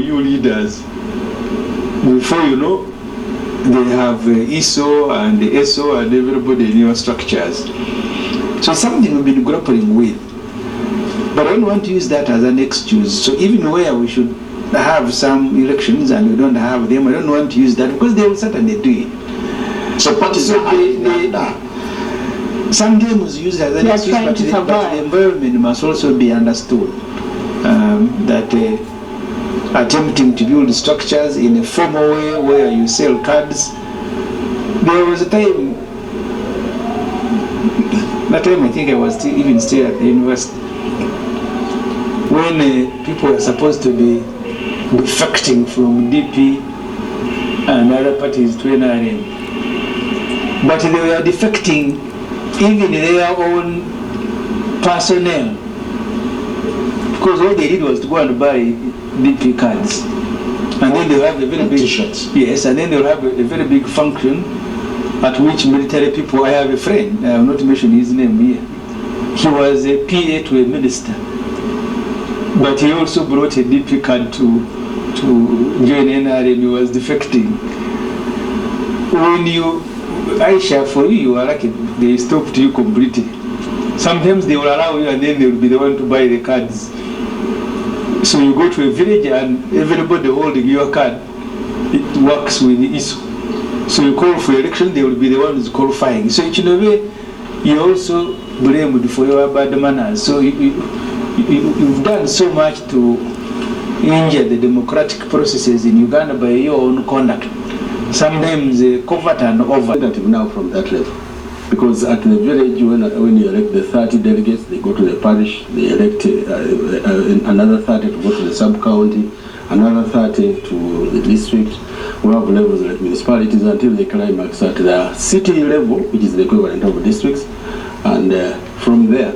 new leaders. Before you know, they have ISO and the SO and everybody in your structures. So something we've been grappling with. But I don't want to use that as an excuse. So even where we should have some elections and we don't have them, I don't want to use that because they will certainly do it. So parties sometimes used as an excuse, but the environment must also be understood. That attempting to build structures in a formal way where you sell cards. There was a time, I think I was still at the university, when people were supposed to be defecting from DP and other parties to NRM. But they were defecting even their own personnel, because all they did was to go and buy DP cards, and then they'll have a very big t-shirts. Yes, and then they'll have a very big function at which military people. I have a friend, I will not mention his name here. He was a PA to a minister, but he also brought a DP card to join NRM. He was defecting. When you Aisha, for you are lucky, they stopped you completely. Sometimes they will allow you and then they will be the one to buy the cards. So you go to a village and everybody holding your card, it works with the ISO. So you call for election, they will be the ones qualifying. So in a way, you also blamed for your bad manners. So you've done so much to injure the democratic processes in Uganda by your own conduct. Sometimes covert and overt. Now from that level, because at the village, when you elect the 30 delegates, they go to the parish, they elect another 30 to go to the sub-county, another 30 to the district. We have levels like municipalities until they climax at the city level, which is the equivalent of districts, and from there.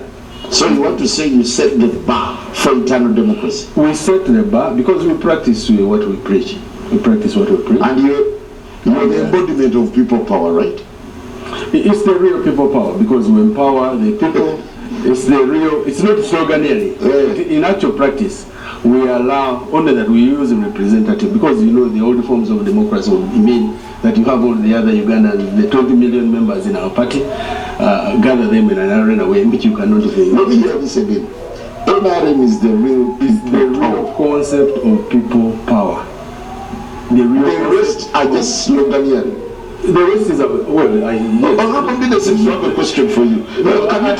So you want to say you set the bar for internal democracy? We set the bar because we practice what we preach. We practice what we preach. And you're the embodiment of people power, right? It's the real people power, because we empower the people. It's the real, it's not sloganeering. In actual practice, we allow only that we use a representative, because the old forms of democracy would mean that you have all the other Ugandans, the 20 million members in our party, gather them in an arena in which you cannot do. Let me hear this again. NRM is the real concept of people power. The rest are just sloganeering. The rest is yes. This is not a question for you. Can I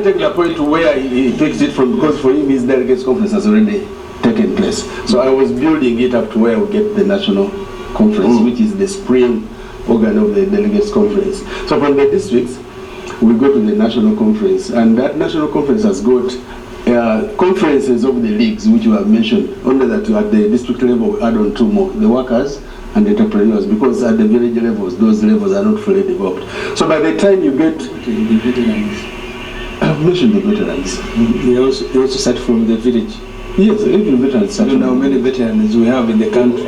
take the point to where he takes it from? Because for him, his delegates conference has already taken place. So I was building it up to where we get the national conference, which is the spring organ of the delegates conference. So from the districts, we go to the national conference, and that national conference has got conferences of the leagues, which you have mentioned. Only that at the district level, we add on two more: the workers and entrepreneurs, because at the village levels, those levels are not fully developed. So by the time you get the veterans, I've mentioned the veterans. They also start from the village. Yes, even veterans. I don't know how many veterans we have in the country.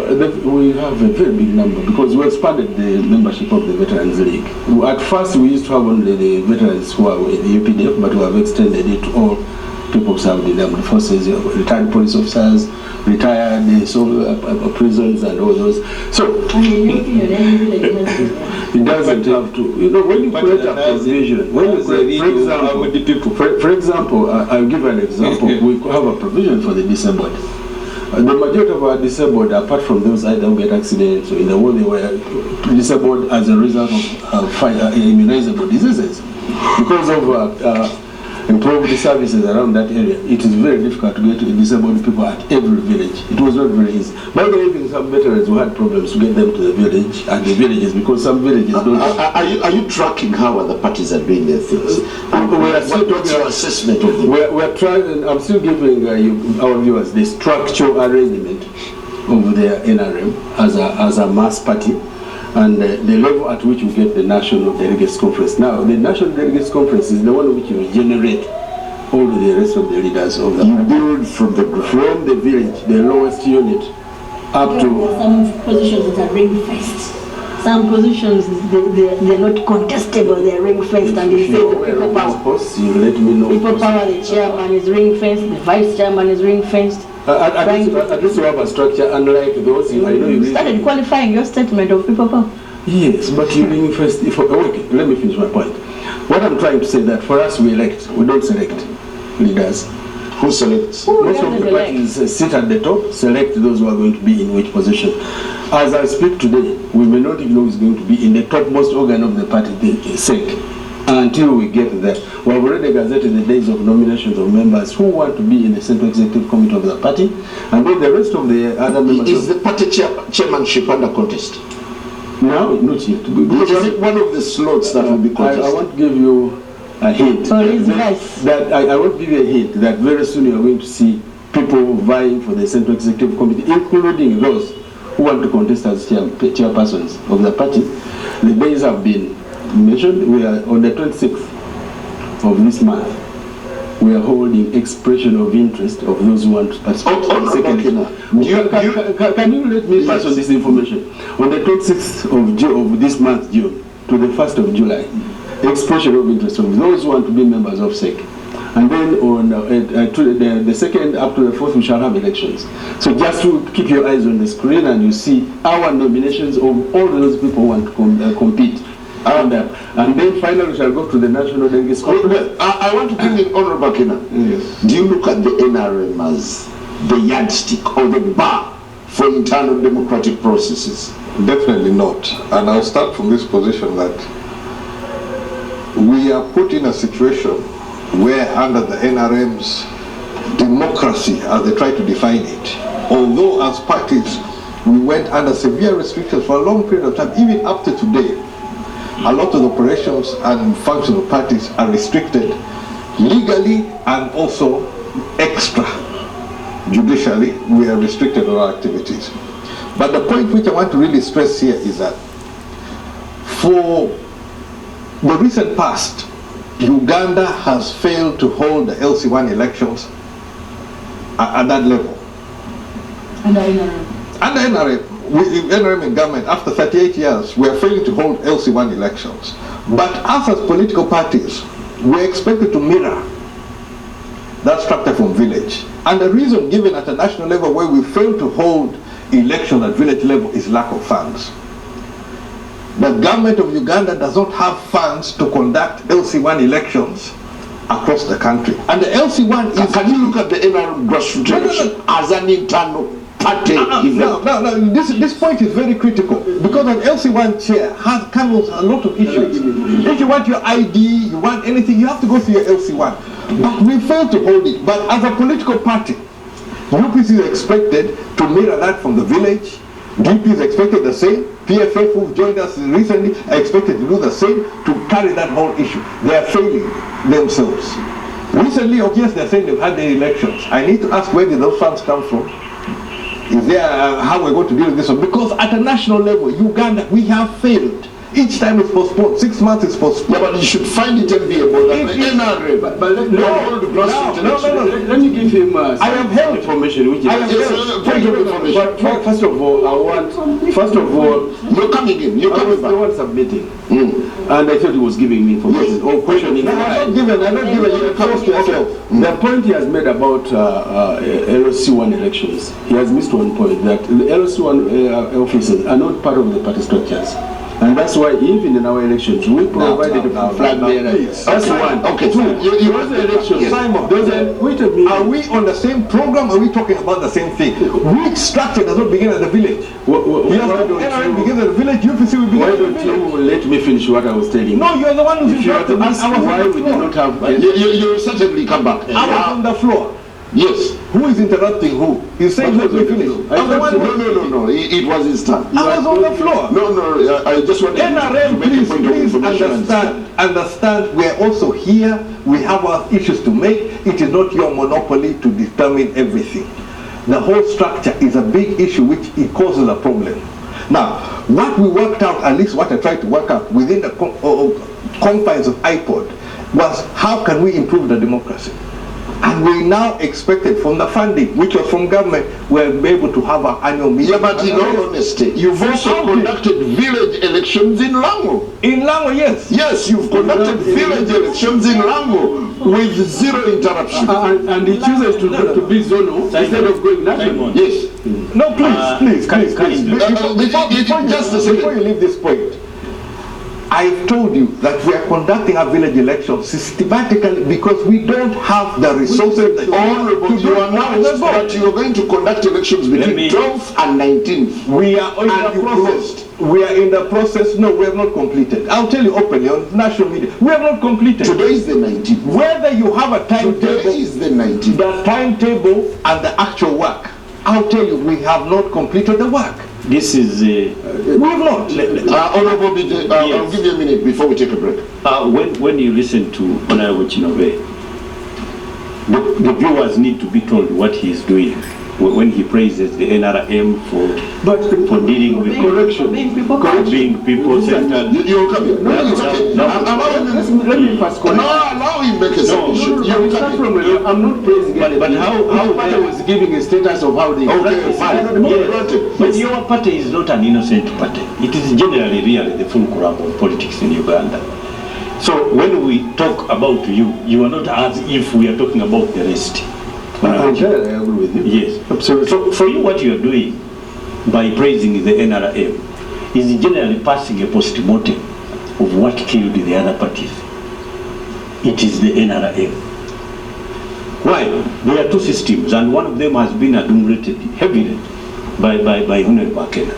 We have a very big number, because we expanded the membership of the Veterans League. At first, we used to have only the veterans who are in the UPDF, but we have extended it to all people who served in the armed forces, retired police officers, retired prisons and all those. So it doesn't have to. When you create a provision, for example, I'll give an example. We have a provision for the disabled. The majority of our disabled, apart from those either who get accidents or in the world, they were disabled as a result of immunizable diseases. Because of improved services around that area, it is very difficult to get disabled people at every village. It was not very easy. By the way, even some veterans who had problems to get them to the village and the villages, because some villages don't. Are you tracking how other parties are doing their things? What's your assessment of them? We're trying. I'm still giving our viewers the structural arrangement of their NRM as a mass party, and the level at which we get the National Delegates Conference. Now, the National Delegates Conference is the one which will generate all the rest of the leaders of the party. Build from the village, the lowest unit, up to... Some positions that are ring-fenced. Some positions, they're not contestable, they're ring-fenced, and they say the people power. You let me know. People power, the chairman is ring-fenced, the vice chairman is ring-fenced. At least you have a structure, unlike those. I know you started qualifying your statement of people power. Yes, but you being first. Okay, let me finish my point. What I'm trying to say that for us, we elect. We don't select leaders. Who selects? Most of the parties sit at the top, select those who are going to be in which position. As I speak today, we may not even know who is going to be in the topmost organ of the party, the SEC, until we get there. We have already gazetted the days of nominations of members who want to be in the Central Executive Committee of the party, and then the rest of the other members. Is the party chairmanship under contest? No, not yet. Is it one of the slots that will be contested? I want to give you a hint. So I want to give you a hint that very soon you are going to see people vying for the Central Executive Committee, including those who want to contest as chairpersons of the party. The days have been mentioned. We are on the 26th of this month. We are holding expression of interest of those who want to participate. Can you let me pass on this information? On the 26th of this month, June, to the 1st of July, expression of interest of those who want to be members of SEC. And then on the 2nd up to the 4th, we shall have elections. So just to keep your eyes on the screen and you see our nominations of all those people who want to compete. And then finally we shall go to the National Dengue Conference. I want to bring in Honorable Kina. Yes. Do you look at the NRM as the yardstick or the bar for internal democratic processes? Definitely not. And I'll start from this position that we are put in a situation where under the NRM's democracy, as they try to define it, although as parties we went under severe restrictions for a long period of time, even up to today, a lot of the operations and functions of parties are restricted legally and also extra judicially. We are restricted on our activities. But the point which I want to really stress here is that for the recent past, Uganda has failed to hold the LC1 elections at that level. Under NRM. Under NRM. NRM in government, after 38 years, we are failing to hold LC1 elections. But us as political parties, we're expected to mirror that structure from village. And the reason given at a national level where we fail to hold election at village level is lack of funds. The government of Uganda does not have funds to conduct LC1 elections across the country. And the LC1 is... Can you look at the NRM grassroots election as an internal party event? This point is very critical because an LC1 chair handles a lot of issues. If you want your ID, you want anything, you have to go through your LC1. But we fail to hold it. But as a political party, UPC is expected to mirror that from the village. DP is expected the same. PFF, who joined us recently, are expected to do the same to carry that whole issue. They are failing themselves. Recently, yes, they're saying they've had their elections. I need to ask, where did those funds come from? Is there how we're going to deal with this one? Because at a national level, Uganda, we have failed. Each time it's postponed. 6 months is postponed. Yeah, but you should find it enviable that the NRA. But let me give him I have held information which is point of information. But first of all, you're coming in. You're coming back. The one submitting, and I thought he was giving me information or questioning. I'm not given. You close to yourself. The point he has made about LC1 elections, he has missed one point, that the LC1 officers are not part of the party structures. And that's why even in our elections, we provided flag bearers. That's one. Okay, two, you want the elections. Simon, wait a minute. Are we on the same program? Are we talking about the same thing? Which structure does not begin at the village? NRM begins at the village, UPC will begin at the village. Why don't you let me finish what I was telling you? No, you're the one who's you have to ask why we did not have... You certainly come back. I was on the floor. Yes. Who is interrupting who? You said let me finish. No. It was his turn. I was on the floor. No. I just want NRM, please understand. We are also here. We have our issues to make. It is not your monopoly to determine everything. The whole structure is a big issue which it causes a problem. Now, what we worked out, at least what I tried to work out within the confines of IPOD, was how can we improve the democracy? And we now expected from the funding, which was from government, we'll be able to have an annual meeting. Yeah, but in all honesty, you've also conducted village elections in Lango. In Lango, yes. Yes, you've conducted village elections in Lango with zero interruption. And he chooses to be zonal instead of going national. Yes. No, please. Just a second. Before you leave this point, I've told you that we are conducting a village election systematically because we don't have the resources. Honorable, you announced that you are going to conduct elections between 12th and 19th. We are in the process. We are in the process. No, we have not completed. I'll tell you openly on national media. We have not completed. Today is the 19th. Whether you have a timetable, Today is the 19th. the timetable and the actual work, I'll tell you, we have not completed the work. This is we have not. Honorable, I'll give you a minute before we take a break. when you listen to Honorable Chinove, the viewers need to be told what he is doing when he praises the NRM for dealing with correction, being people-centered. You'll come here. No, it's okay. Let me first correct. No, allow him make a submission. I'm not praising it. But how party was giving a status of how they Okay, fine. Yes. But your party is not an innocent party. It is generally really the fulcrum of politics in Uganda. So when we talk about you, you are not as if we are talking about the rest. I'm sure I agree with you. Yes. Absolutely. So for you, what you are doing by praising the NRM is generally passing a post-mortem of what killed the other parties. It is the NRM. Why? There are two systems, and one of them has been adumbrated heavily by Honorable Makena.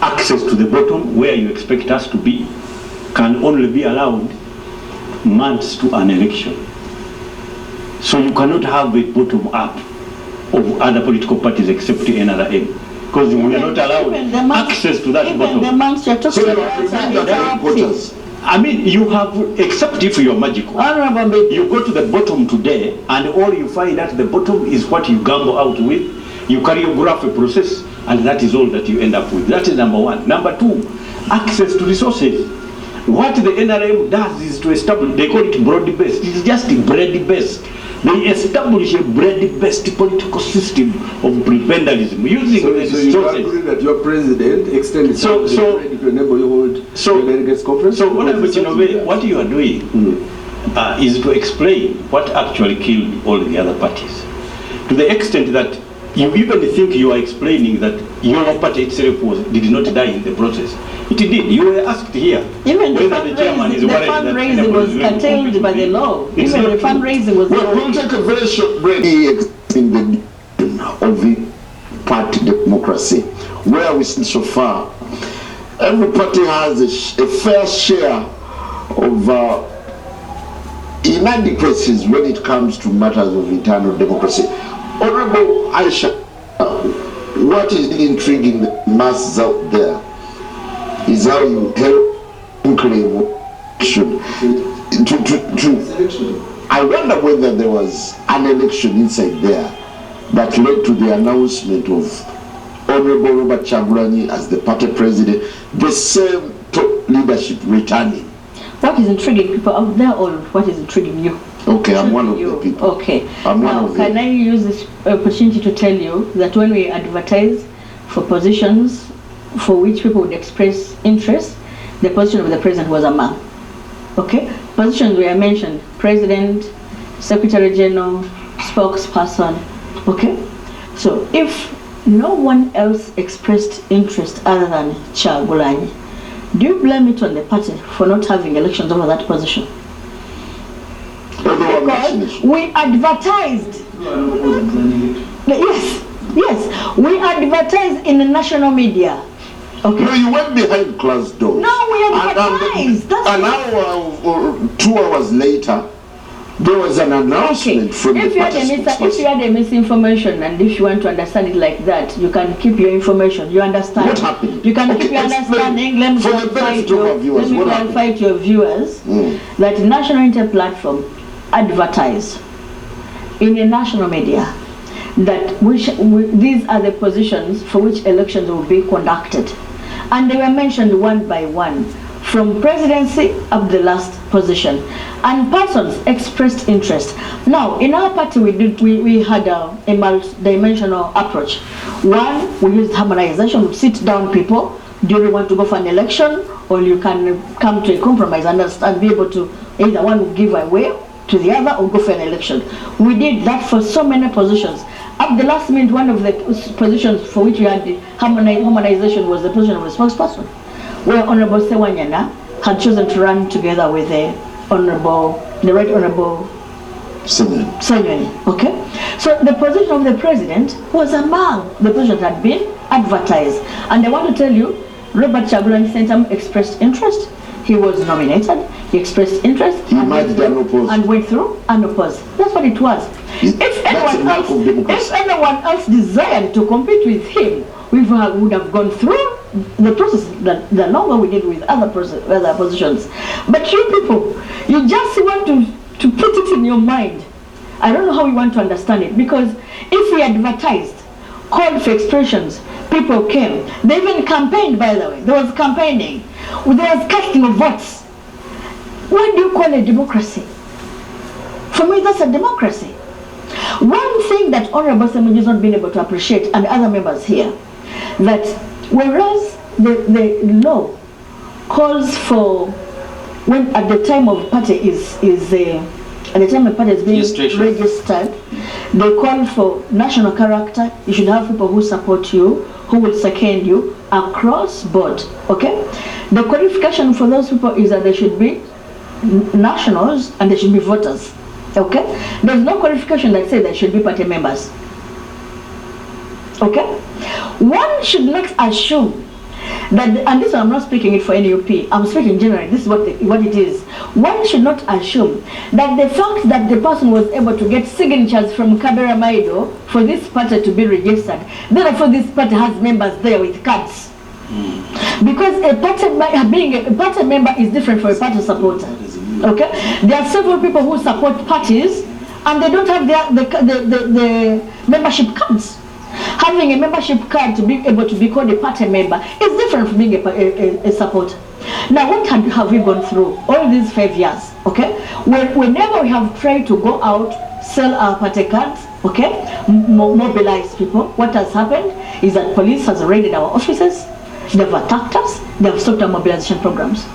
Access to the bottom, where you expect us to be, can only be allowed months to an election. So you cannot have a bottom up of other political parties except the NRM, because we are not allowed access to that bottom. The months you're talking Headquarters. I mean, you have, except if you are magical. You go to the bottom today, and all you find at the bottom is what you gamble out with. You choreograph a process, and that is all that you end up with. That is number one. Number two, access to resources. What the NRM does is to establish, they call it broad-based. It's just bread-based. They establish a bread-based political system of prebendalism using resources. So you agree that your president extended to enable you hold the delegates conference? So what you are doing is to explain what actually killed all the other parties. To the extent that you even think you are explaining that your party itself did not die in the process. It did. You were asked here. Even the fundraising was curtailed by the law. Even the fundraising was. We'll take a very short break. In the of the party democracy, where we see so far, every party has a fair share of inadequacies when it comes to matters of internal democracy. Honorable Aisha, what is intriguing the masses out there is how you help claim I wonder whether there was an election inside there that led to the announcement of Honorable Robert Chagulanyi as the party president, the same top leadership returning. What is intriguing people out there, or what is intriguing you? Okay, I'm one of the people. Okay. I'm one of them. Can I use this opportunity to tell you that when we advertise for positions for which people would express interest, the position of the president was among. Okay? Positions were mentioned: president, secretary general, spokesperson. Okay? So if no one else expressed interest other than Chagulanyi, do you blame it on the party for not having elections over that position? Because we advertised. Yes, we advertised in the national media. Okay. No, you went behind closed doors. No, we advertised. An hour or 2 hours later, there was an announcement from the party spokesperson. If you had a misinformation, and if you want to understand it like that, you can keep your information. You understand? What happened? You can keep your understanding. Let me clarify to your viewers that National Inter Platform advertised in the national media that these are the positions for which elections will be conducted, and they were mentioned one by one from presidency up the last position, and persons expressed interest. Now, in our party, we had a multi-dimensional approach. One, we used harmonization. We sit down people. Do you want to go for an election, or you can come to a compromise and be able to either one give away to the other or go for an election. We did that for so many positions. At the last minute, one of the positions for which we had the harmonization was the position of a spokesperson, where Honorable Ssemujju Nganda had chosen to run together with the Right Honorable Ssemujju. Okay, so the position of the president was among the positions that had been advertised, and I want to tell you, Robert Kyagulanyi Ssentamu expressed interest. He was nominated. He expressed interest. He might be unopposed. And went through unopposed. That's what it was. If anyone else desired to compete with him, we would have gone through the process the longer we did with other positions. But you people, you just want to put it in your mind. I don't know how you want to understand it, because if we advertised, called for expressions, people came. They even campaigned, by the way. There was campaigning. There was casting of votes. What do you call a democracy? For me, that's a democracy. One thing that Honorable Ssemujju has not been able to appreciate, and other members here, that whereas the law calls for, when at the time of party at the time a party is being registered, they call for national character. You should have people who support you, who will second you across board. Okay, the qualification for those people is that they should be nationals and they should be voters. Okay, there's no qualification that says they should be party members. Okay, one should not assume that, and this I'm not speaking it for NUP, I'm speaking generally, this is what it is. One should not assume that the fact that the person was able to get signatures from Kabera Maido for this party to be registered, therefore this party has members there with cards. Because being a party member is different from a party supporter. Okay, there are several people who support parties and they don't have the membership cards. Having a membership card to be able to be called a party member is different from being a supporter. Now, what have we gone through all these 5 years? Okay, whenever we have tried to go out, sell our party cards, okay, mobilize people, what has happened is that police has raided our offices, they've attacked us, they've stopped our mobilization programs.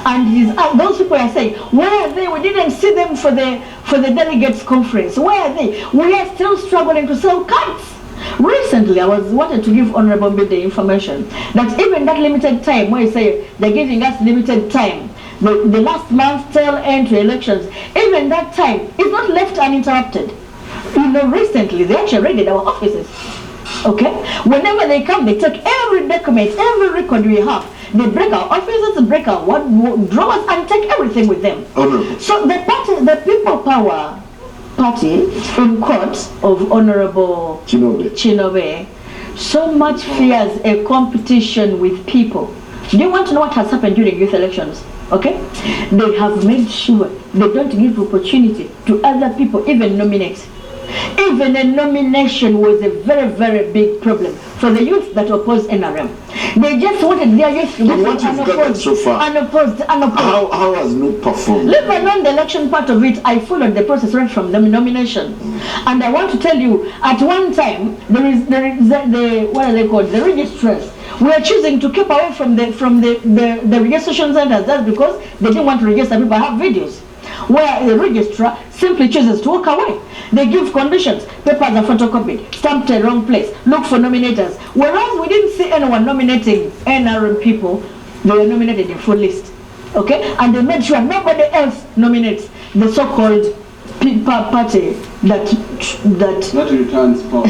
And those people are saying, where are they? We didn't see them for the delegates conference. Where are they? We are still struggling to sell cards. Recently, I wanted to give Honorable Mbide the information that even that limited time, where you say they're giving us limited time, the last month tail end to elections, even that time is not left uninterrupted. You know, recently they actually raided our offices. Okay, whenever they come, they take every document, every record we have. They break our offices, break our drawers, and take everything with them. Honorable. So the People Power Party in court of Honorable Chinobe so much fears a competition with people. Do you want to know what has happened during youth elections? Okay, they have made sure they don't give opportunity to other people even nominate. Even a nomination was a very, very big problem for the youth that opposed NRM. They just wanted their youth to what you've gathered so far, unopposed. How has no performed? Leave alone the election part of it. I followed the process right from the nomination, and I want to tell you, at one time there is the what are they called, the registrars. We are choosing to keep away from the registration centers. That's because they didn't want to register people. I have videos where the registrar simply chooses to walk away. They give conditions, papers are photocopied, stamped in the wrong place, look for nominators. Whereas we didn't see anyone nominating NRM people, they were nominated in full list. Okay? And they made sure nobody else nominates the so-called party that not returns power.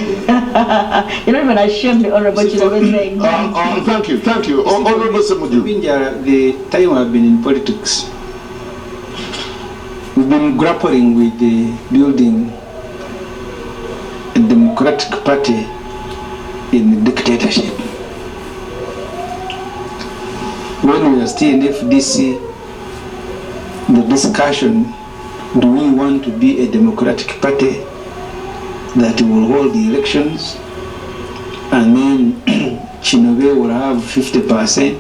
You know, when I shamed the Honorable Chinobe saying thank you. Honorable Ssemujju. The time I've been in politics, we've been grappling with the building a democratic party in dictatorship. When we were still in FDC, the discussion, do we want to be a democratic party that will hold the elections and then Chinobe will have 50%,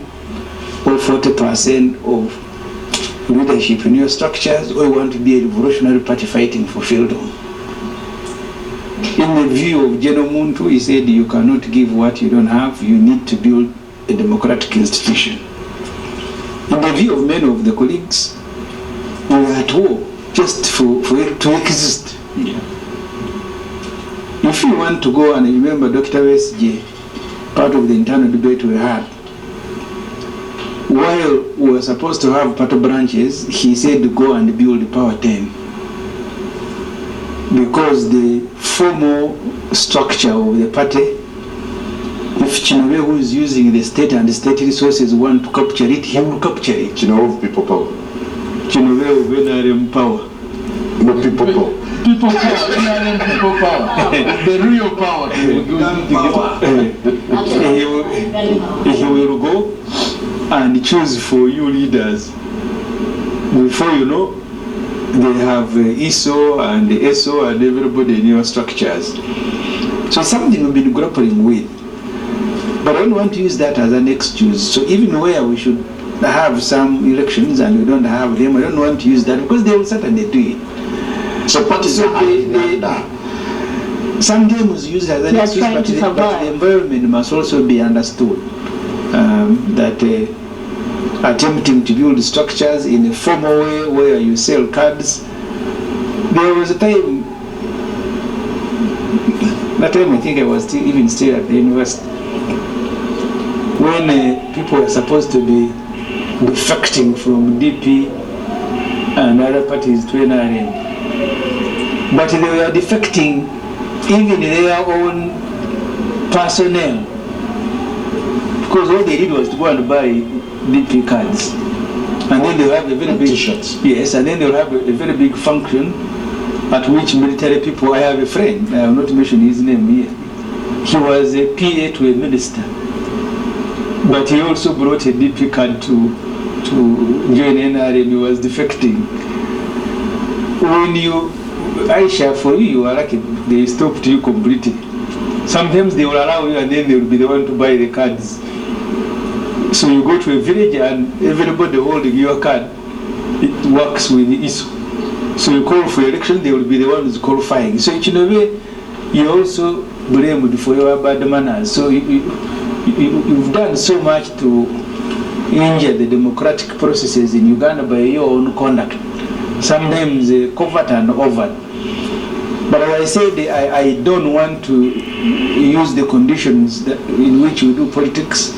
or 40% of leadership in your structures, or you want to be a revolutionary party fighting for freedom. In the view of General Muntu, he said you cannot give what you don't have, you need to build a democratic institution. In the view of many of the colleagues, we are at war just for it to exist. Yeah. If you want to go and remember Dr. SJ, part of the internal debate we had, while we were supposed to have party branches, he said to go and build the Power 10. Because the formal structure of the party, if Chinobe, who is using the state and the state resources, want to capture it, he will capture it. Chinobe of people power. Chinobe of NRM power. No people power. People power, NRM people power. The real power. He will go and choose for you leaders. Before you know, they have ISO and ESO and everybody in your structures. So it's something we've been grappling with. But I don't want to use that as an excuse. So even where we should have some elections and we don't have them, I don't want to use that because they will certainly do it. So parties are sometimes used as an excuse, but the environment must also be understood. That attempting to build structures in a formal way where you sell cards. There was a time, I think I was still at the university, when people were supposed to be defecting from DP and other parties to NRM. But they were defecting even their own personnel. Because all they did was to go and buy DP cards, and then they'll have a very big T-shirts. Yes, and then they'll have a very big function at which military people. I have a friend. I have not mentioned his name here. He was a PA to a minister, but he also brought a DP card to join NRM. He was defecting. When you, Aisha, for you are lucky. They stopped you completely. Sometimes they will allow you, and then they will be the one to buy the cards. So you go to a village and everybody holding your card, it works with the ISO. So you call for election, they will be the ones qualifying. So in a way, you're also blamed for your bad manners. So you've done so much to injure the democratic processes in Uganda by your own conduct. Sometimes covert and overt. But as I said, I don't want to use the conditions in which we do politics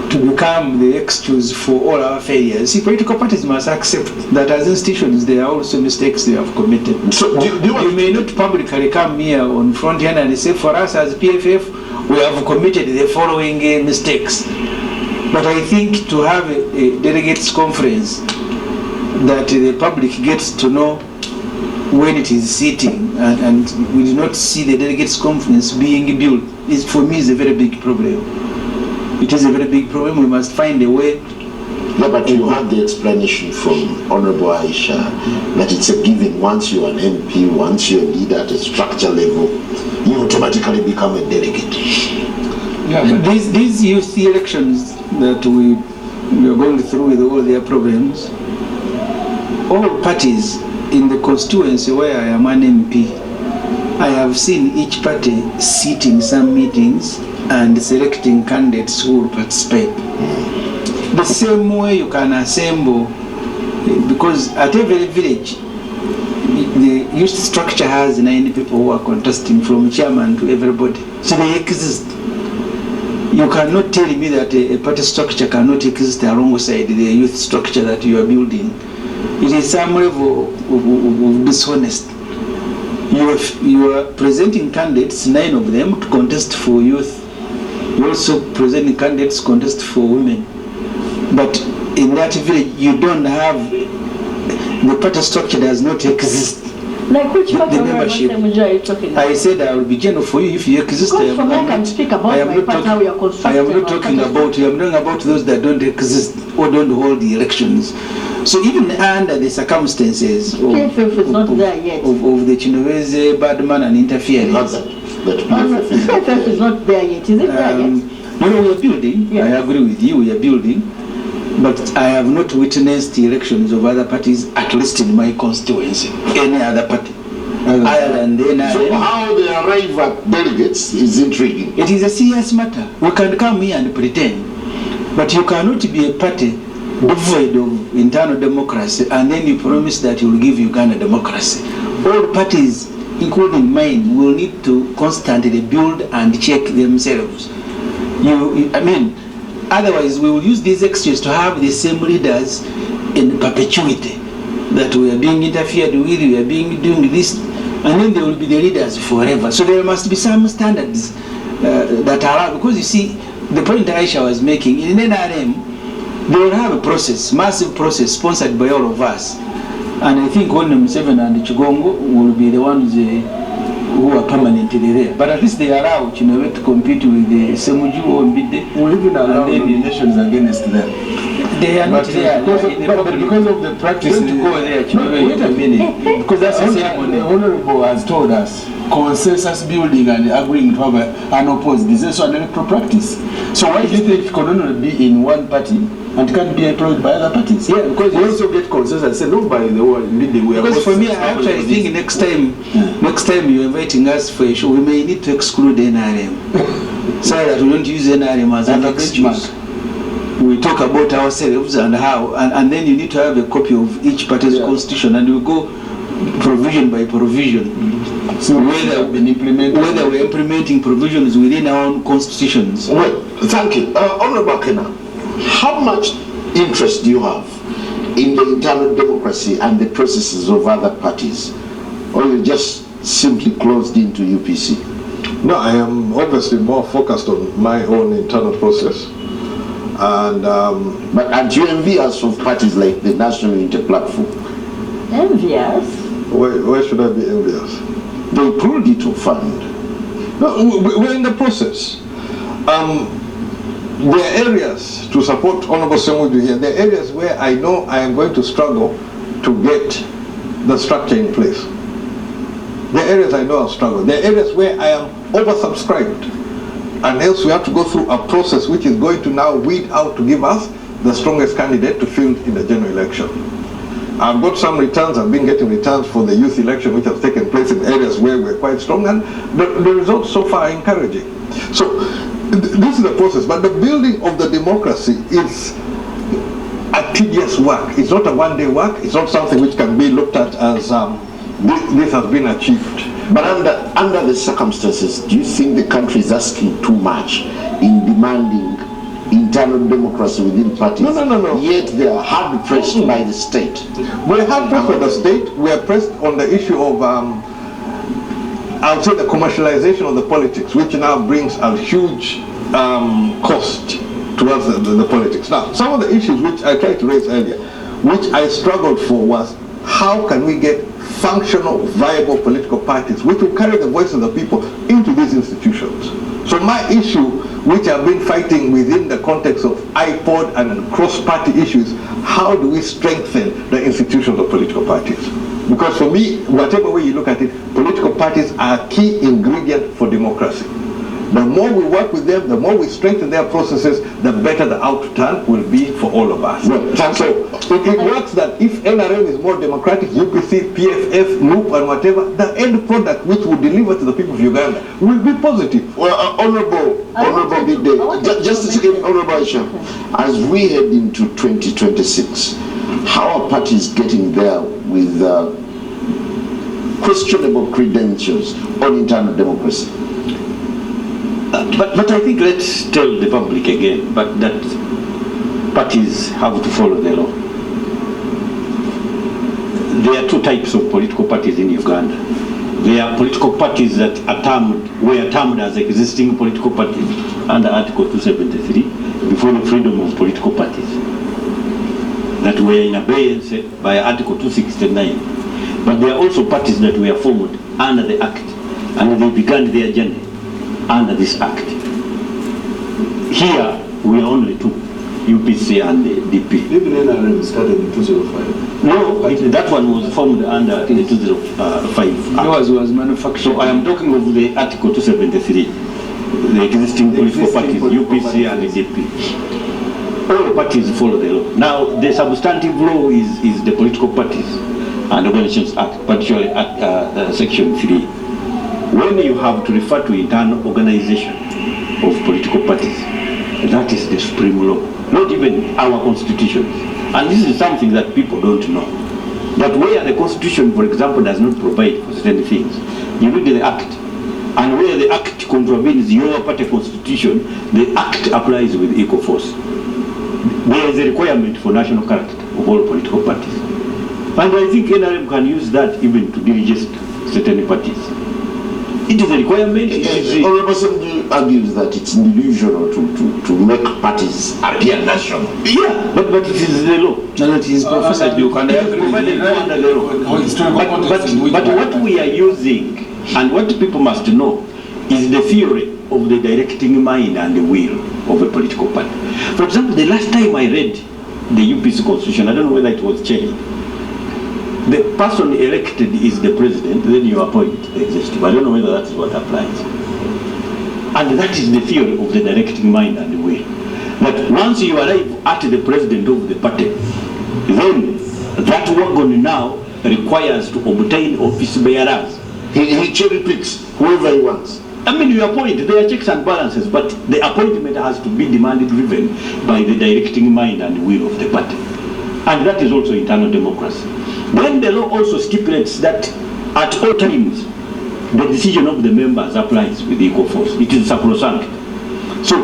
to become the excuse for all our failures. See, political parties must accept that as institutions there are also mistakes they have committed. So you may not publicly come here on Frontline and say, for us as PFF, we have committed the following mistakes. But I think to have a delegates conference that the public gets to know when it is sitting, and we do not see the delegates conference being built, is for me is a very big problem. It is a very big problem. We must find a way. Yeah, but you had the explanation from Honorable Aisha that it's a given. Once you're an MP, once you're a leader at a structure level, you automatically become a delegate. Yeah, but these youth elections that we are going through with all their problems, all parties in the constituency where I am an MP, I have seen each party sit in some meetings and selecting candidates who will participate. The same way you can assemble, because at every village, the youth structure has 9 people who are contesting from chairman to everybody. So they exist. You cannot tell me that a party structure cannot exist alongside the youth structure that you are building. It is some level of dishonest. You are presenting candidates, 9 of them, to contest for youth. You also presenting candidates contest for women. But in that village, you don't have, the party structure does not exist. Like which part The of membership. Ssemujju are you talking about? I said I will be general for you if you exist. Because for me, I can speak about my part, how we are constructed. I am not talking about you. I'm talking about those that don't exist or don't hold the elections. So even under the circumstances of PFF is not there yet. Of the Chinovese bad man and interference. PFF is not there yet. Is it there yet? No, we are building. Yeah. I agree with you. We are building. But I have not witnessed elections of other parties, at least in my constituency, any other party. Other than the NRM. So how they arrive at delegates is intriguing. It is a serious matter. We can come here and pretend, but you cannot be a party devoid of internal democracy and then you promise that you will give Uganda democracy. All parties, including mine, will need to constantly build and check themselves. Otherwise we will use these excuses to have the same leaders in perpetuity, that we are being interfered with, we are being doing this, and then they will be the leaders forever. So there must be some standards that are, because you see, the point Aisha was making, in NRM, they will have a process, massive process, sponsored by all of us. And I think only Museveni and Chigongo will be the ones who are permanently there. But at least they allow Chinewe to compete with the Ssemujju or Mbide. We even allow nominations against them. They are not there. Because of the practice. Don't go there, Chinewe. Wait a minute. Because that's the ceremony. The Honorable has told us consensus building and agreeing to have an opposed. This is an electoral practice. So why do you think it can only be in one party and can't be employed by other parties? Yeah, because we also get consensus and say no by the word. Because for me, I actually think next time you're inviting us for a show, we may need to exclude NRM so that we don't use NRM as an excuse. We talk about ourselves and how, and then you need to have a copy of each party's constitution, and we go provision by provision. So whether we're implementing provisions within our own constitutions. Well, thank you. Honorable Kena, how much interest do you have in the internal democracy and the processes of other parties? Or you just simply closed into UPC? No, I am obviously more focused on my own internal process. And but aren't you envious of parties like the National Unity Platform? Envious? Why should I be envious? They pulled it to fund. No, we're in the process. There are areas to support Honorable Ssemujju here. There are areas where I know I am going to struggle to get the structure in place. There are areas I know I'll struggle. There are areas where I am oversubscribed. And else we have to go through a process which is going to now weed out to give us the strongest candidate to field in the general election. I've got some returns, I've been getting returns for the youth election which have taken place in areas where we're quite strong, and the results so far are encouraging. So this is the process, but the building of the democracy is a tedious work. It's not a one-day work, it's not something which can be looked at as this has been achieved. But under the circumstances, do you think the country is asking too much in demanding internal democracy within parties? No. Yet they are hard pressed by the state. We're hard pressed by the state. We are pressed on the issue of, I would say, the commercialization of the politics, which now brings a huge cost towards the politics. Now, some of the issues which I tried to raise earlier, which I struggled for, was how can we get functional, viable political parties which will carry the voice of the people into these institutions. So my issue, which I've been fighting within the context of iPod and cross-party issues, how do we strengthen the institutions of political parties? Because for me, whatever way you look at it, political parties are a key ingredient for democracy. The more we work with them, the more we strengthen their processes, the better the outturn will be for all of us. Well, so it works that if NRM is more democratic, UPC, PFF, NUP and whatever, the end product which will deliver to the people of Uganda will be positive. Well, Honorable Bide, just a second, Honorable Aisha, as we head into 2026, how are parties getting there with questionable credentials on internal democracy? But I think let's tell the public again, but that parties have to follow the law. There are two types of political parties in Uganda. There are political parties that were termed as existing political parties under Article 273 before the freedom of political parties, that were in abeyance by Article 269. But there are also parties that were formed under the Act, and they began their journey under this Act. Here we are only two, UPC and the DP. Even NRM started in 205. No, that one was formed under the 205 Act. Yours was manufactured. So I am talking of the Article 273, the existing political parties, UPC and the DP. all parties follow the law. Now, the substantive law is the Political Parties and Organizations Act, particularly Section 3. When you have to refer to internal organization of political parties, that is the supreme law, not even our constitution. And this is something that people don't know. That where the constitution, for example, does not provide for certain things, you read the act, and where the act contravenes your party constitution, the act applies with equal force. There is a requirement for national character of all political parties. And I think NRM can use that even to delegate certain parties. It is a requirement. Honorable Ssemujju argues that it's delusional to make parties appear national. Yeah, but it is the law. No, it is Professor Duke, and I agree with you. But what we are using and what people must know is the theory of the directing mind and the will of a political party. For example, the last time I read the UPC constitution, I don't know whether it was changed. The person elected is the president, then you appoint the executive. I don't know whether that's what applies. And that is the theory of the directing mind and the will. That once you arrive at the president of the party, then that organ now requires to obtain office bearers. He cherry picks whoever he wants. I mean, you appoint, there are checks and balances, but the appointment has to be demanded driven by the directing mind and will of the party. And that is also internal democracy. Then the law also stipulates that at all times, the decision of the members applies with equal force. It is sacrosanct. So,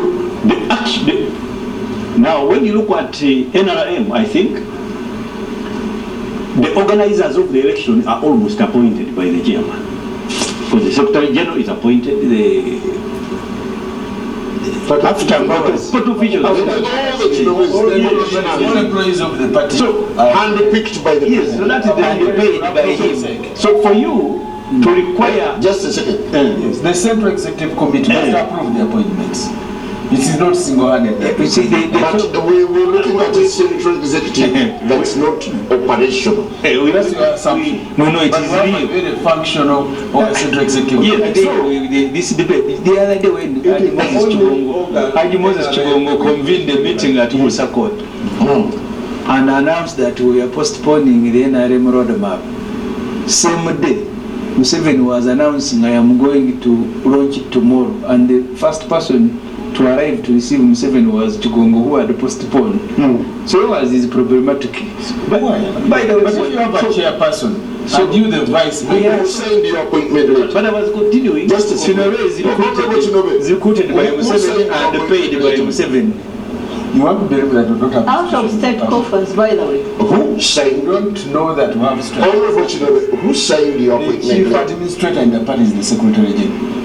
now when you look at NRM, I think, the organizers of the election are almost appointed by the chairman. Because the Secretary General is appointed, But after hours, all employees of the party handpicked by the yes, so that is the paid by him. So for you to require just a second. Yes, the Central Executive Committee must approve the appointments. It is not single-handed. you see, But we're looking at a central executive that's not operational. That's your assumption. no, it But is what real. is very functional or a Central Executive Yeah, Committee? this debate, the other day when Haji Moses Chibongo convened a meeting at Musa Court and announced that we are postponing the NRM roadmap. Same day, Museveni was announcing, I am going to launch it tomorrow, and the first person to arrive to receive Museveni was Chigongo, who had postponed. So it was problematic. By the way, But if you have a chairperson, So and you the vice Who mayor, signed the appointment letter? but I was continuing. Just a second. Sinore is recruited by Museveni and paid by Museveni. you want to believe that we don't have Out of state coffers, by the way. Who You signed? don't know that we have strength. Honorable Chinobe, who signed the The appointment chief letter? administrator in the party is the Secretary General.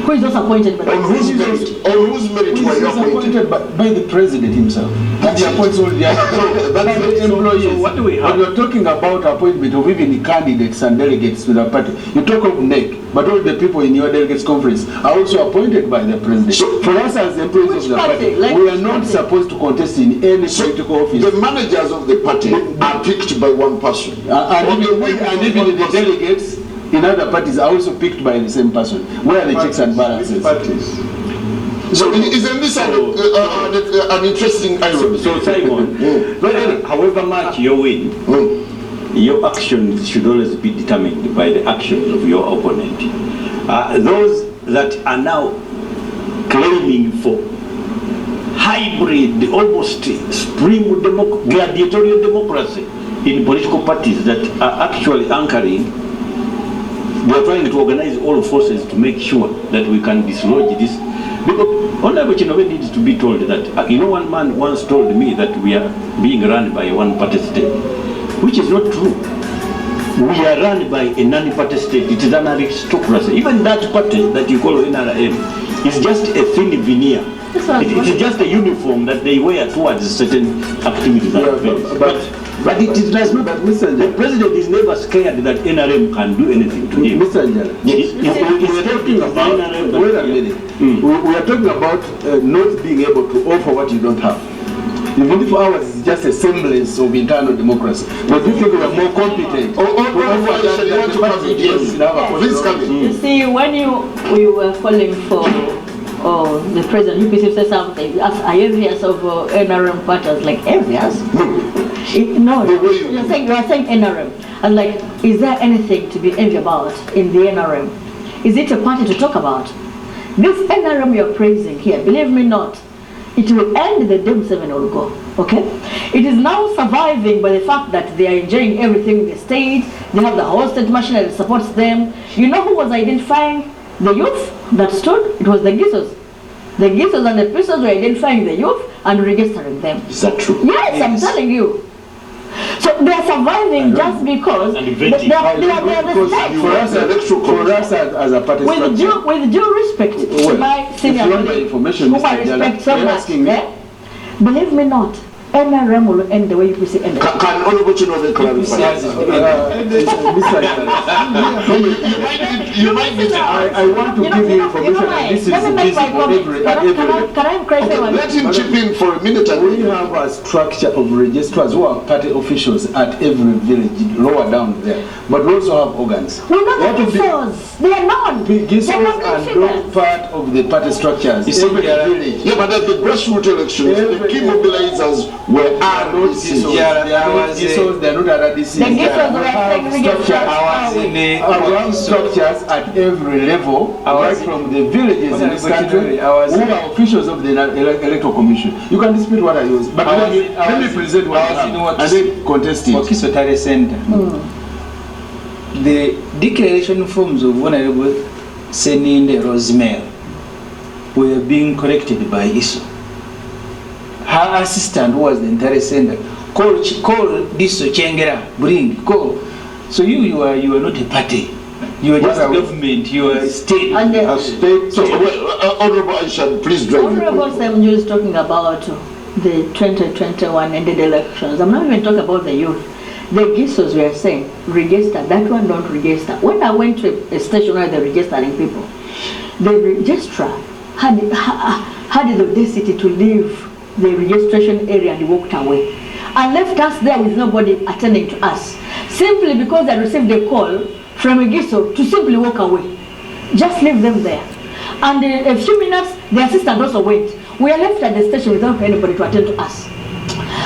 Who is also appointed by the On whose merit? On whose merit He were you is appointed? appointed by the president himself. And he appoints all the other employees. So what do we have? When you're talking about appointment of even candidates and delegates to the party, you talk of NEC, but all the people in your delegates conference are also appointed by the president. So- for us as employees Which of the party? party, Like we are which not party? supposed to contest in any political office. The managers of the party are picked by one person. And On the even, whim and of even one the person. delegates in other parties are also picked by the same person. Where are the checks and balances? So isn't this an interesting irony? So Simon, but however much you win, Mm. your actions should always be determined by the actions of your opponent. Those that are now claiming for hybrid, almost supreme gladiatorial democracy in political parties that are actually anchoring, they are trying to organize all forces to make sure that we can dislodge this. Because Honorable Chinobe needs to be told that, one man once told me that we are being run by a one-party state, which is not true. We are run by a non-party state. It is an aristocracy. Even that party that you call NRM is just a thin veneer. It is just a uniform that they wear towards certain activities. But it is does not. The president is never scared that NRM can do anything to him. Mr. Njala, He's talking about, NRM. wait a minute. We are talking about not being able to offer what you don't have. Even if ours is just a semblance of internal democracy, but you think we are more competent. Please come in. You see, when we were calling for or the president UPC says something, are you envious of NRM parties? Like envious? No, you are saying NRM. And like, is there anything to be envious about in the NRM? Is it a party to talk about? This NRM you're praising here, believe me not, it will end the day Museveni will go, okay? It is now surviving by the fact that they are enjoying everything in the state, they have the whole state machinery that supports them. You know who was identifying the youth that stood? It was the Gisos. The Gisos and the prisoners were identifying the youth and registering them. Is that true? Yes, I'm telling you. So they are surviving just because they are the state. For us as a party With due respect to my senior colleague, whom I respect so much, believe me not, NRM will end the way UPC ended. Can Honorable Chinode clarify? You might need to. I want to give you information that this is busy for every. Can I clarify one? Let him chip in for a minute. We have a structure of registrars who are party officials at every village, lower down there. But we also have organs. We're not the Gisos. They are not. Gisos are not part of the party structures. Every village. Yeah, but at the grassroots elections, the key mobilizers were RDCs. They are not RDCs. The Gisos were around structures at every level, right from the villages in this country, who are officials of the Electoral Commission. You can dispute what I use, but let me present what I have, and then contest it. The declaration forms of Honorable Seninde Rosemary were being corrected by ISO. Her assistant, who was the entire sender, call Diso Chengera, call. So you are not a party. You are just government, you are a state. A state. So, Honorable Aisha, please drive. Honorable Ssemujju is talking about the 2021 ended elections. I'm not even talking about the youth. The Gisos were saying, register, that one don't register. When I went to a station where they're registering people, the registrar had the audacity to leave the registration area and walked away and left us there with nobody attending to us, simply because they received a call from a Giso to simply walk away. Just leave them there. And in a few minutes, the assistant also went. We are left at the station without anybody to attend to us.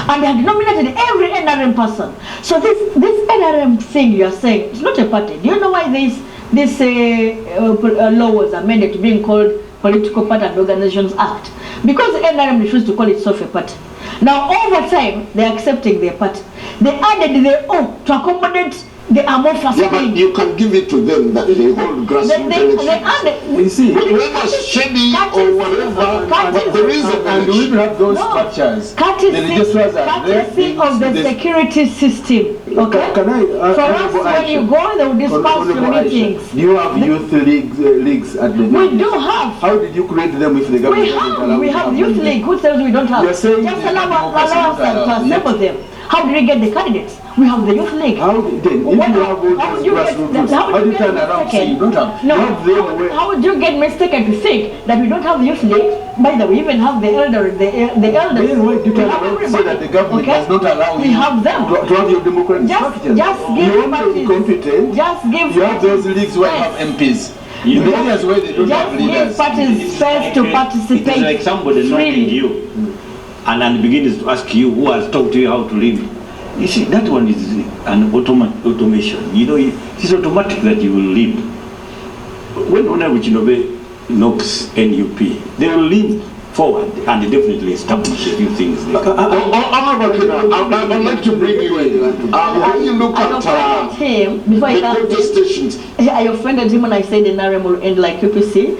And they had nominated every NRM person. So this NRM thing you are saying, it's not a party. Do you know why this law was amended to being called Political Party and Organizations Act? Because the NRM refused to call itself a party. Now over time, they're accepting their party. They added their own to accommodate the amorphous. Yeah, but you can give it to them that they hold grassroots elections. You see, whether shady or whatever, but there is a and we even have those structures. The registrars are there. Courtesy of the security system. Okay? Can I for us, when you go, they will disperse to many things. Do you have youth leagues at the We do have. How did you create them if the government doesn't allow? We have youth league. Who says we don't have? You're saying just allow us to assemble them. How do we get the candidates? We have the youth league. How then? If you have all those grassroots, how do you turn around say you don't have? No. You have them How would you get mistaken to think that we don't have the youth league? By the way, we even have the elders. Then why do you turn around to say that the government does not allow you? We have them. To have your democratic structures? Just give you want to be competent. Just give. You have those leagues where you have MPs. In the areas where they don't have leaders. Just give parties space to participate. It's like somebody knocking you and then begins to ask you who has taught you how to live. You see, that one is an automation. You know, it's automatic that you will leave. When Honorable Chinode knocks NUP, they will leave forward and definitely establish a few things. Honorable Kina, I'd like to bring you in. When you look at the contestations. I offended him when I said the NRM will end like UPC.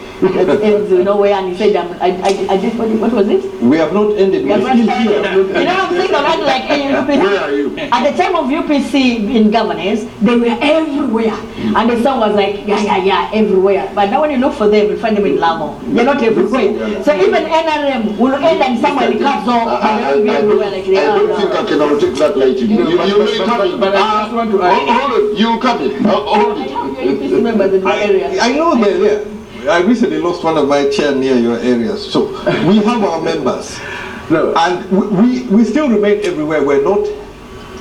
You know where, and he said, I did, what was it? We have not ended. You know what I'm saying? Already like UPC. Where are you? At the time of UPC in governance, they were everywhere. And the song was like, yeah, everywhere. But now when you look for them, you find them in Lamo. They're not everywhere. So even NRM will end and somewhere in Kazo, and they'll be everywhere like they are. I don't think I can take that lightly. You may come in. But I just want to hold it. You'll come in. Hold it. I know they're there. I recently lost one of my chair near your area. So we have our members. No. And we still remain everywhere. We're not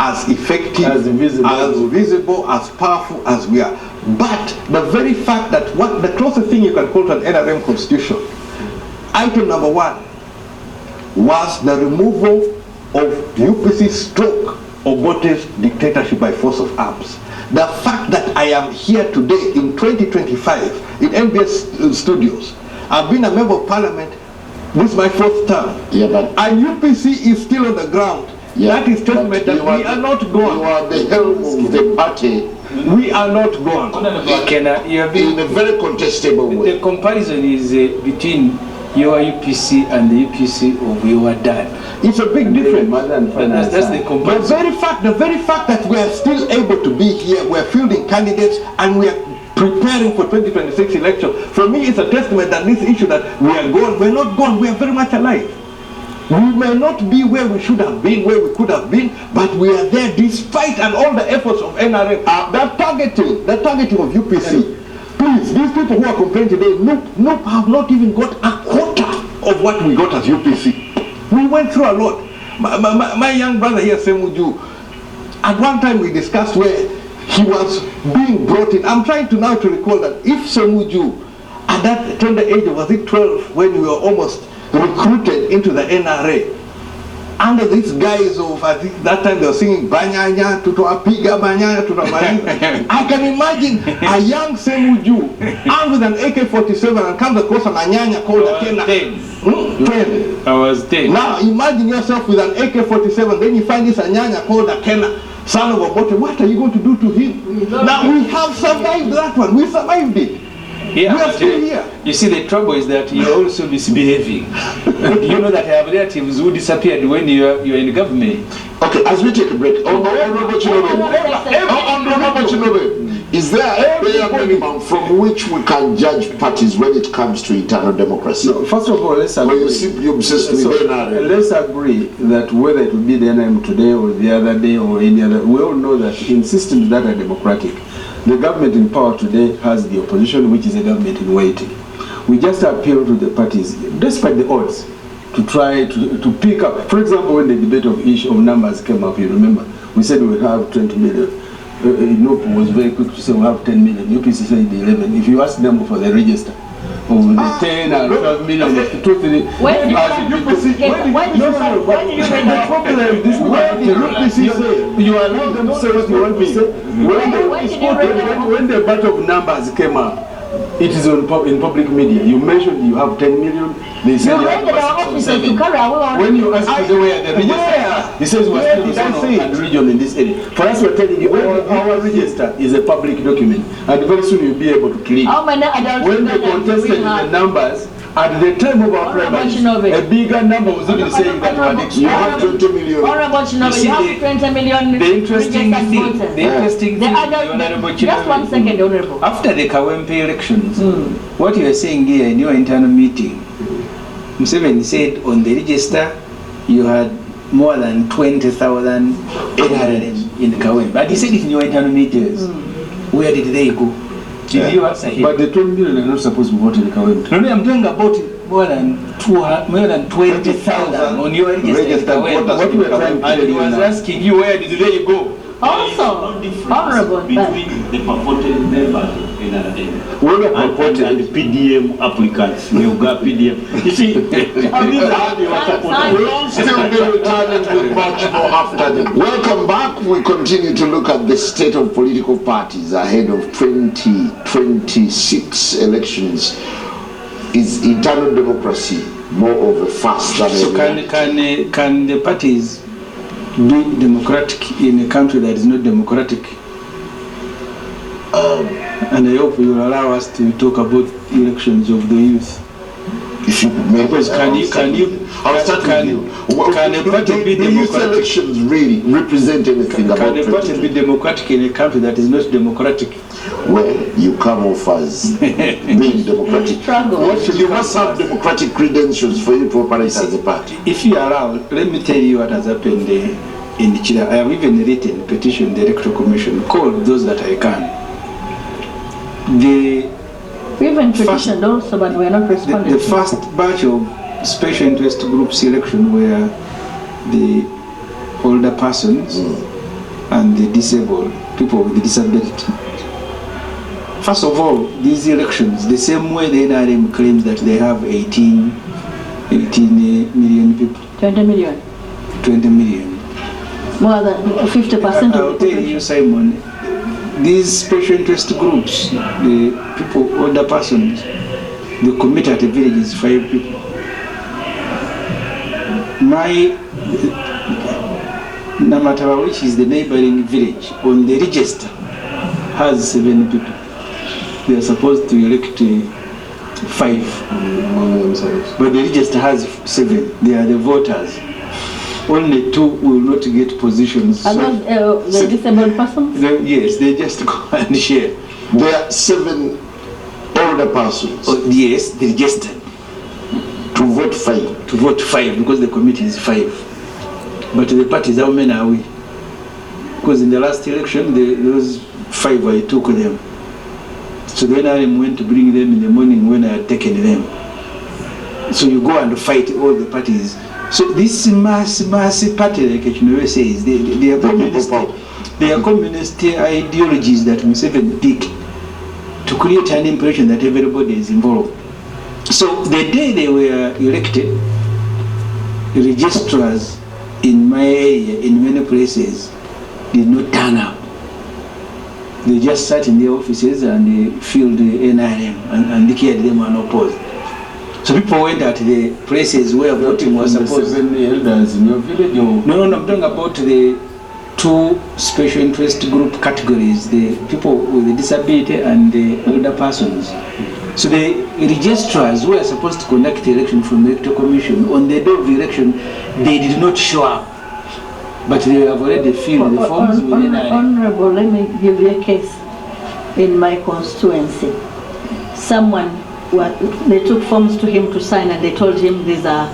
as effective, as visible, as powerful as we are. But the very fact that the closest thing you can call to an NRM constitution item number 1 was the removal of UPC stroke Obote's dictatorship by force of arms. The fact that I am here today in 2025 in MBS studios, I've been a member of parliament, this is my 4th term, and UPC is still on the ground. That is testament that we are not gone. You are the helm of the party. We are not gone. You have been in a very contestable way. The comparison is between your UPC and the UPC of your dad. It's a big difference. That's the comparison. The very fact that we are still able to be here, we are fielding candidates, and we are preparing for 2026 election. For me, it's a testament that this issue that we are gone, we're not gone, we are very much alive. We may not be where we should have been, where we could have been, but we are there despite and all the efforts of NRM. That targeting of UPC. Please, these people who are complaining today, nope, have not even got a quarter of what we got as UPC. We went through a lot. My young brother here, Ssemujju, at one time we discussed where he was being brought in. I'm trying to now to recall that if Ssemujju, at that tender age of, was it 12, when we were almost recruited into the NRA, under these guys of, I think that time they were singing Banyanya, Tutoapiga Banyanya, Tutamaliza. I can imagine a young Ssemujju armed with an AK-47 and comes across an Anyanya called Akena. 10. I was 10. Now imagine yourself with an AK-47, then you find this Anyanya called Akena, son of Obote. What are you going to do to him? Now we have survived that one. We survived it. Yeah, we are still here. You see, the trouble is that you're also misbehaving. You know that I have relatives who disappeared when you're in government. Okay, as we take a break, is there a bare minimum from which we can judge parties when it comes to internal democracy? No, first of all, let's agree. You simply obsessed with NRM. Let's agree that whether it will be the NRM today or the other day or any other, we all know that in systems that are democratic, the government in power today has the opposition, which is a government in waiting. We just appeal to the parties, despite the odds, to try to pick up. For example, when the debate of numbers came up, you remember, we said we have 20 million. Nope was very quick to say we have 10 million. UPC said 11. If you ask them for the register, of the 10 and 12 million, the two, three. Why did you allow them to say what you want to say? When the battle of numbers came up, it is in public media. You mentioned you have 10 million. They said when you ask for the way the register, he says we are still and region in this area. For us, we're telling you our register is a public document, and very soon you'll be able to click. When they contested the numbers, at the time of our primaries, a bigger number was even saying that you have 20 million. You have 20 million. The interesting thing, just 1 second, Honorable. After the Kawempe elections, what you are saying here in your internal meeting, Museveni said on the register you had more than 20,000 NRM in Kawempe. But he said it in your internal meetings. Where did they go? Did you answer him? But the 20 million are not supposed to vote in Kawempe. No, I'm talking about more than 20,000 on your register. What we are trying to and he was asking you, where did they go? Also, Honorable, between the purported members of NRM and the PDM applicants, you got PDM. You see, these are how they were supported. We'll still be returning with much more after them. Welcome back. We continue to look at the state of political parties ahead of 2026 elections. Is internal democracy more of a fast than so can the parties be democratic in a country that is not democratic? And I hope you will allow us to talk about elections of the youth. If you may, because can a party be youth democratic? Elections really represent anything about Can a party be democratic in a country that is not democratic? Well, you come off as being democratic. You must have democratic credentials for you to operate as a party. If you allow, let me tell you what has happened in Chile. I have even written a petition to the Electoral Commission, called those that I can. We even petitioned also, but we are not responding. The first batch of special interest groups election were the older persons and the disabled, people with disability. First of all, these elections, the same way the NRM claims that they have 18 18 million people. 20 million. 20 million. More than 50% I'll of the tell population. you, Simon, these special interest groups, the people, older persons, the committee at a village is 5 people. Namataba, which is the neighboring village, on the register has 7 people. They are supposed to elect 5 among themselves. but the register has 7. They are the voters. Only 2 will not get positions. Are those the disabled persons? Yes, they just go and share. There are 7 older persons Oh, yes, they registered to vote 5. to vote 5 because the committee is 5. But the parties, how many are we? Because in the last election, those 5, I took them. So then I went to bring them in the morning when I had taken them. So you go and fight all the parties. So this mass party, like Chinwe says, they are communist ideologies that Museveni picked to create an impression that everybody is involved. So the day they were elected, registrars in my area, in many places, did not turn up. They just sat in their offices and they filled the NRM and declared them unopposed. So people went at the places where voting was supposed. 7 elders in your village? Or? No, I'm talking about the 2 special interest group categories, the people with a disability and the older persons. So the registrars who are supposed to conduct the election from the Electoral Commission, on the day of the election, they did not show up. But they have already filled the forms with NRM. Honorable, let me give you a case in my constituency. Someone, they took forms to him to sign and they told him these are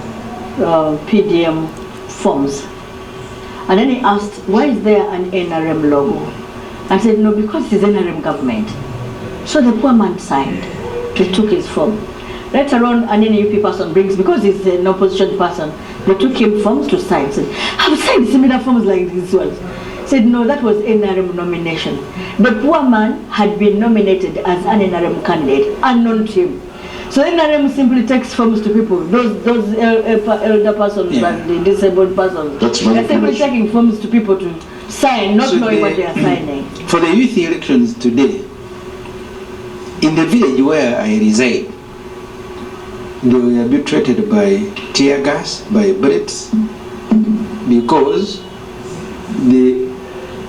PDM forms. And then he asked, why is there an NRM logo? I said, no, because it's NRM government. So the poor man signed. They took his form. Later on, an NUP person brings, because he's an opposition person, they took him forms to sign. Said, I've signed similar forms like these ones. Said, no, that was NRM nomination. The poor man had been nominated as an NRM candidate, unknown to him. So NRM simply takes forms to people, those elder persons and the disabled persons. They're simply taking forms to people to sign, not knowing what they are signing. For the youth elections today, in the village where I reside, they were being treated by tear gas, by bullets, because the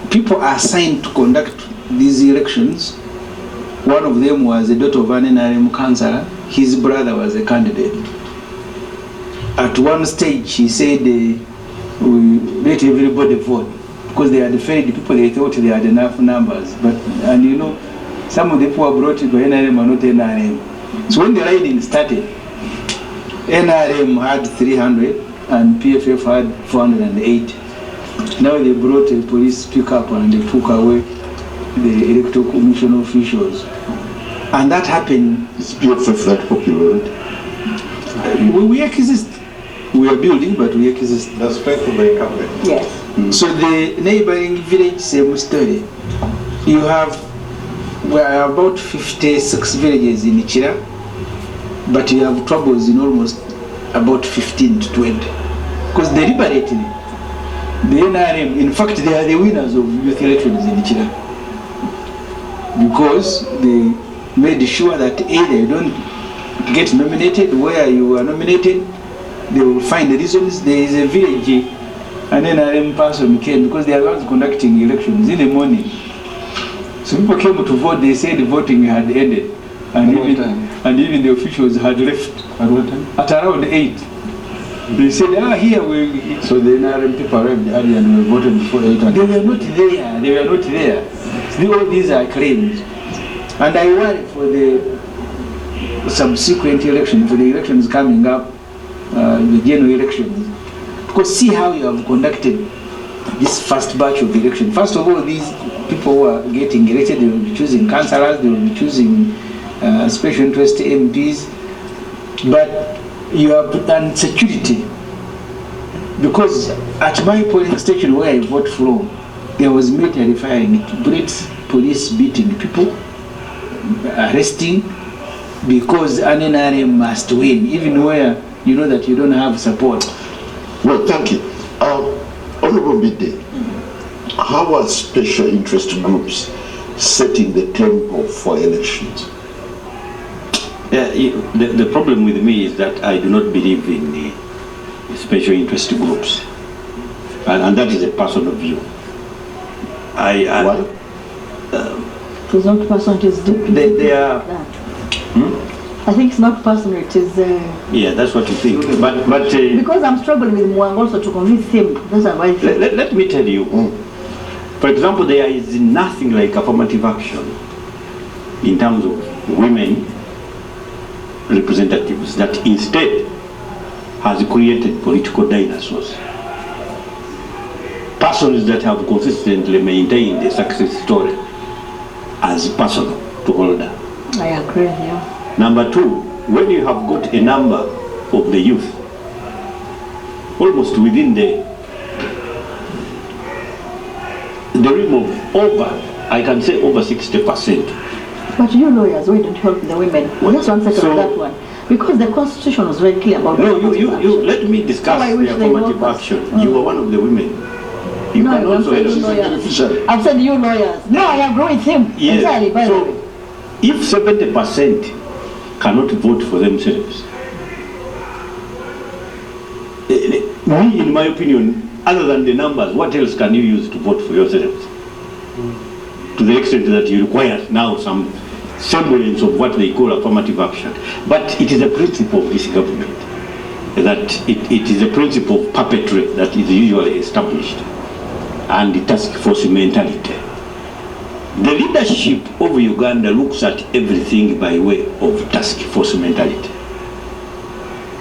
people assigned to conduct these elections, one of them was the daughter of an NRM councillor, his brother was a candidate. At one stage he said, we let everybody vote, because they had failed people, they thought they had enough numbers. But, and you know, some of the people were brought to NRM are not NRM. So when the riding started, NRM had 300 and PFF had 408. Now they brought a police pickup and they took away the Electoral Commission officials. And that happened. Is PFF that popular? We exist. We are building, but we exist. The strength of the incumbent. Yes. So the neighboring village, same story. You have, we are about 56 villages in Ichira, but you have troubles in almost about 15 to 20. Because deliberately, the NRM, in fact, they are the winners of youth elections in Ichira. Because they made sure that either you don't get nominated, where you are nominated, they will find the reasons. There is a village, an NRM person came, because they are not conducting elections in the morning. So people came to vote, they said the voting had ended. And even the officials had left. At what time? At around 8. They said, here we... So the NRM people arrived early and were voted before 8 o'clock. They were not there. They were not there. All these are claims. And I worry for the subsequent election, for the elections coming up, the general elections. Because see how you have conducted this first batch of election. First of all, these people who are getting elected, they will be choosing councillors, they will be choosing special interest MPs. But you have done security. Because at my polling station where I vote from, there was military firing, bullets, police beating people, arresting, because an NRM must win, even where you know that you don't have support. Well, thank you. Honorable Bide, how are special interest groups setting the tempo for elections? The problem with me is that I do not believe in the special interest groups, and that is a personal view. Why? It's not personal, it is deep. They are. I think it's not personal, it is... Yeah, that's what you think. But because I'm struggling with Mwang also to convince him. That's why I think. let me tell you, for example, there is nothing like affirmative action in terms of women representatives that instead has created political dinosaurs. Persons that have consistently maintained the success story as personal to older. I agree, yeah. Number two, when you have got a number of the youth almost within the realm of over, I can say over 60%. But you lawyers, why don't you help the women? Well, just 1 second on that one. Because the constitution was very clear about no, you let me discuss the affirmative action. You are one of the women. You no, can also help beneficiary. I've said you lawyers. No, I agree with him. Yes. Entirely, by the So, way. if 70% cannot vote for themselves, me, in my opinion, other than the numbers, what else can you use to vote for yourselves? To the extent that you require now some semblance of what they call affirmative action. But it is a principle of this government, that it is a principle of puppetry that is usually established, and the task force mentality. The leadership of Uganda looks at everything by way of task force mentality.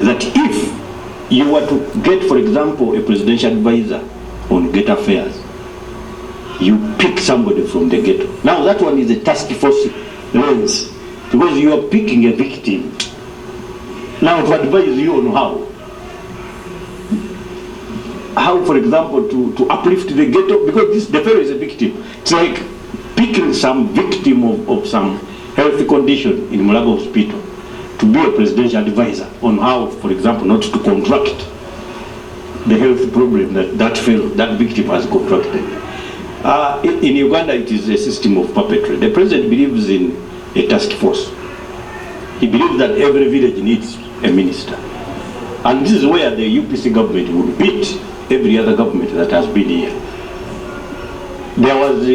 That if you were to get, for example, a presidential advisor on ghetto affairs, you pick somebody from the ghetto. Now that one is a task force lens, because you are picking a victim. Now to advise you on how, for example, to uplift the ghetto, because the fellow is a victim. It's like picking some victim of some health condition in Mulago Hospital to be a presidential advisor on how, for example, not to contract the health problem that victim has contracted. In Uganda, it is a system of puppetry. The president believes in a task force. He believes that every village needs a minister. And this is where the UPC government would beat every other government that has been here. There was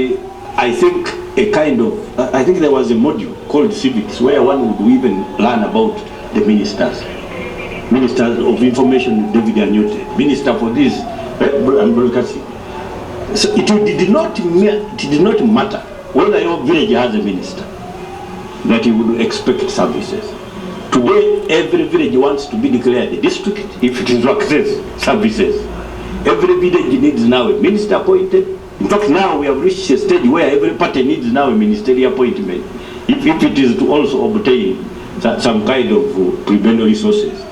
I think there was a module called civics where one would even learn about the ministers of information, David Anyote, minister for this and broadcasting. So it did not matter whether your village has a minister that you would expect services. Today, every village wants to be declared a district if it is to access services. Every village needs now a minister appointed. In fact, now we have reached a stage where every party needs now a ministerial appointment, if it is to also obtain some kind of prebendal resources.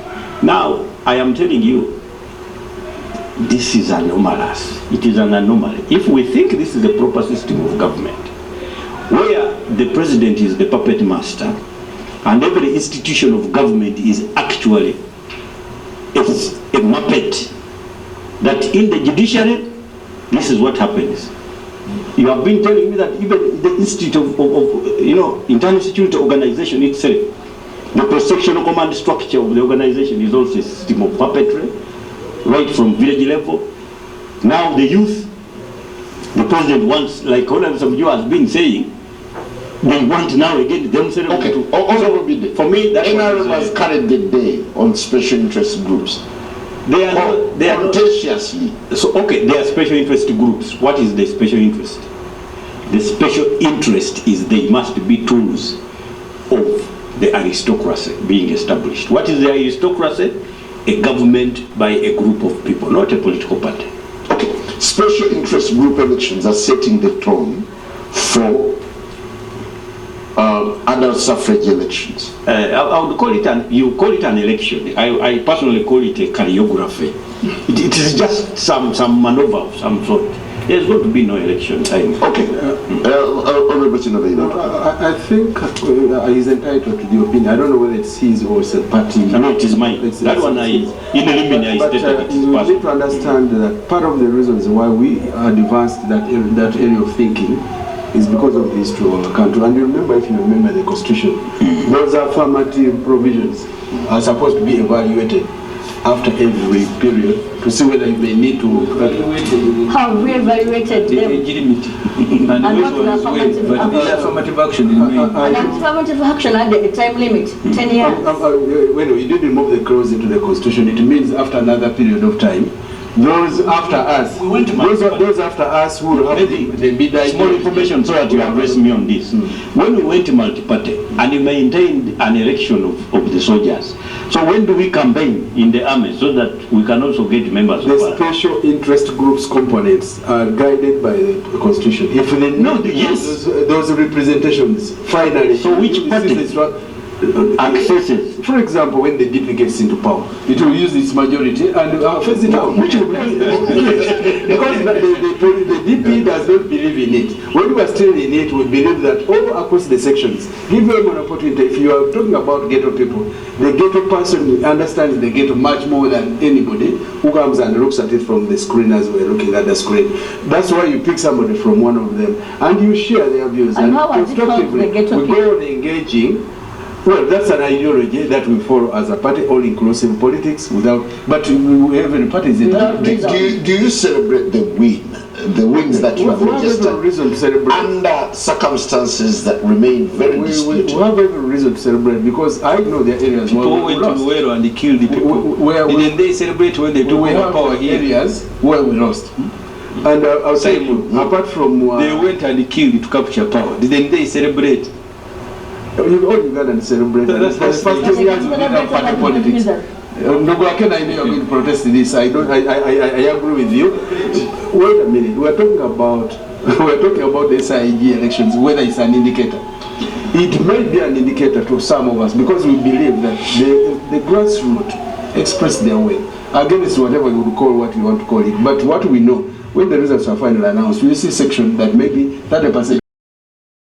Now, I am telling you, this is anomalous. It is an anomaly. If we think this is a proper system of government, where the president is the puppet master, and every institution of government is actually a muppet, that in the judiciary, this is what happens. You have been telling me that even the Institute of Internal Security Organization itself, the cross-sectional command structure of the organization is also a system of puppetry, right from village level. Now the youth, the president wants, like Honorable Ssemujju has been saying, they want now again themselves to... For me, that NRM has carried the day on special interest groups. They are contentiously. So okay, they are special interest groups. What is the special interest? The special interest is they must be tools of the aristocracy being established. What is the aristocracy? A government by a group of people, not a political party. Okay, special interest group elections are setting the tone for adult suffrage elections. I would call it you call it an election. I personally call it a choreography. It is just some maneuver of some sort. there's going to be no election time. Okay. Honorable Chinova. I think he's entitled to the opinion. I don't know whether it's his or it's a party. No, it is mine. That one I stated it is you need to understand that part of the reasons why we advanced that area of thinking is because of the history of our country. And you remember, if you remember the Constitution, those affirmative provisions are supposed to be evaluated after every period to see whether you may need to How we evaluated them. Legitimacy. And what an affirmative But the affirmative action remains. And affirmative action had a time limit, 10 years. When we did remove the clause into the Constitution, it means after another period of time, those after us, those after us who will have the bidder. Small information so that you address me on this. When we went multi-party and we maintained an election of the soldiers, so when do we campaign in the army so that we can also get members of the special interest groups components are guided by the Constitution. If they know those representations, finally. So which party accesses? For example, when the DP gets into power, it will use its majority and face it out. Which will because the DP does not believe in it. When we are still in it, we believe that all across the sections, give them an opportunity. If you are talking about ghetto people, the ghetto person understands the ghetto much more than anybody who comes and looks at it from the screen as we're looking at the screen. That's why you pick somebody from one of them and you share their views. And how constructively we go on engaging. Well, that's an ideology that we follow as a party, all-inclusive politics, but every party is entitled. Do you celebrate the wins that you have registered reason to celebrate under circumstances that remain very disputed? We have every reason to celebrate because I know there are areas People where we went to lost. Luero and they killed the people. Didn't they celebrate when they took over power here? Areas where we lost. And I'll say, apart from... they went and they killed to capture power. Didn't they celebrate? All Ugandans celebrate. That's the first 10 years we didn't have party politics. Ndogoakena, I know you're going to protest this. I agree with you. Wait a minute. We're talking about the SIG elections, whether it's an indicator. It may be an indicator to some of us because we believe that the grassroots express their way against whatever you would call what you want to call it. But what we know, when the results are finally announced, we see section that maybe 30%